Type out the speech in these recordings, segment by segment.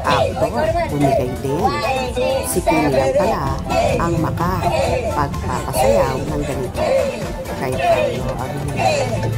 Actor, bumigay din. Si Kimi lang pala ang makapagpapasayaw ng ganito kay Paulo Abilino.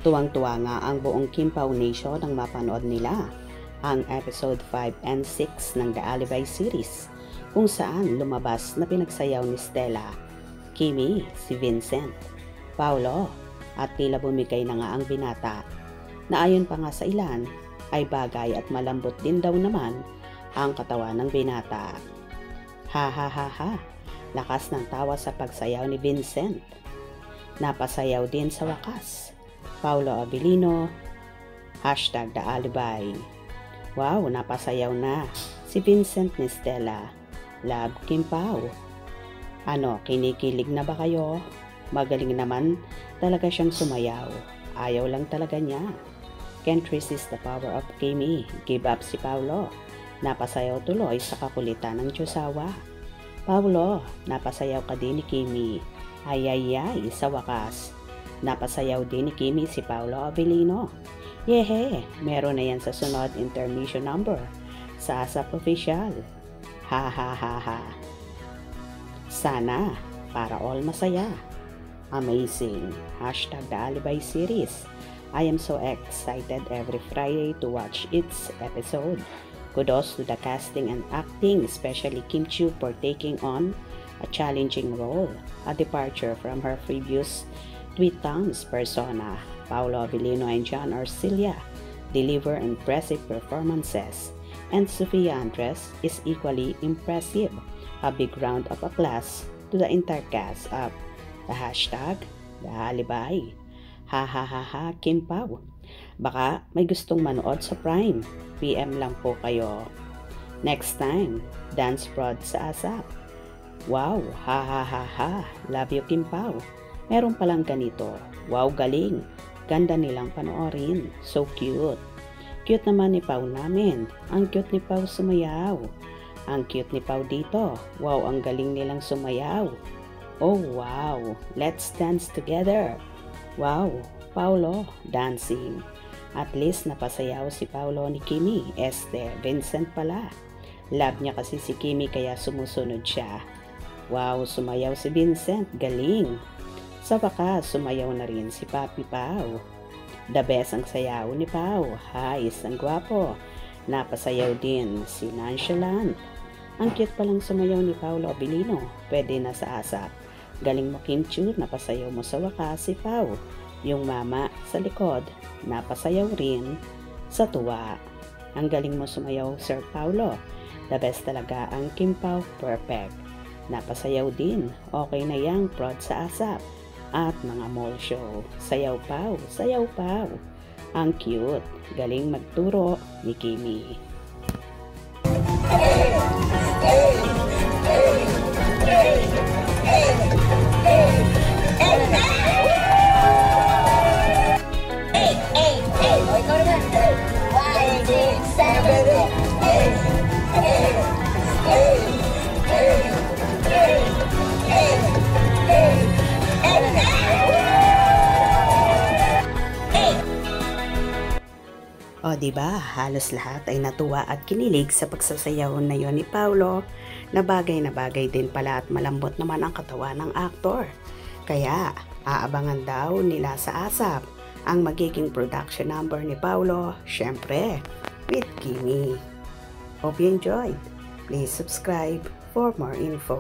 Tuwang-tuwa nga ang buong Kim Pao Nation nang mapanood nila ang episode 5 and 6 ng The Alibi series, kung saan lumabas na pinagsayaw ni Stella, Kimi, si Vincent, Paulo, at tila bumigay na nga ang binata, na ayon pa nga sa ilan ay bagay at malambot din daw naman ang katawan ng binata. Ha ha ha ha, lakas ng tawa sa pagsayaw ni Vincent. Napasayaw din sa wakas Paulo Abilino, hashtag The Alibi. Wow, napasayaw na si Vincent ni Stella. Love Kim Pao. Ano, kinikilig na ba kayo? Magaling naman talaga siyang sumayaw. Ayaw lang talaga niya. Can't resist the power of Kimi. Give up si Paulo. Napasayaw tuloy sa kakulitan ng Diyosawa. Paulo, napasayaw ka din ni Kimi. Ay ay ay, sa wakas. Napasayaw din ni Kimi si Paulo Abilino. Yehe, meron na yan sa sunod intermission number sa ASAP Official. Ha ha ha ha. Sana, para all masaya. Amazing. Hashtag The Alibi series. I am so excited every Friday to watch its episode. Kudos to the casting and acting, especially Kim Chiu for taking on a challenging role, a departure from her previous Tweetums persona. Paulo Abilino and John Arcilla deliver impressive performances, and Sofia Andres is equally impressive. A big round of applause to the entire cast of the hashtag The Alibi. Ha ha ha ha, Kim Pao. Baka may gustong manood sa Prime. PM lang po kayo. Next time, dance prod sa ASAP. Wow, ha ha ha ha. Love you, Kim Pao. Meron palang ganito. Wow, galing. Ganda nilang panoorin. So cute. Cute naman ni Pao namin. Ang cute ni Pao sumayaw. Ang cute ni Pao dito. Wow, ang galing nilang sumayaw. Oh, wow. Let's dance together. Wow, Paulo, dancing. At least napasayaw si Paulo ni Kimi. Vincent pala. Love niya kasi si Kimi kaya sumusunod siya. Wow, sumayaw si Vincent. Galing. Sa wakas, sumayaw na rin si Papi Pao. The best ang sayaw ni Pao. Hayes, ang gwapo. Napasayaw din si Nonchalant. Ang cute palang sumayaw ni Paulo Abilino. Pwede na sa ASAP. Galing mo, Kim Chiu, napasayaw mo sa wakas si Pao. Yung mama sa likod, napasayaw rin sa tuwa. Ang galing mo sumayaw, Sir Paulo. The best talaga ang Kim Pao. Perfect. Napasayaw din. Okay na yang prod sa ASAP. At mga mall show. Sayaw Pao, sayaw Pao. Ang cute. Galing magturo ni Kimi. O diba, halos lahat ay natuwa at kinilig sa pagsasayaw na yon ni Paulo, na bagay din pala at malambot naman ang katawan ng aktor. Kaya aabangan daw nila sa ASAP ang magiging production number ni Paulo, syempre with Kimi. Hope you enjoyed. Please subscribe for more info.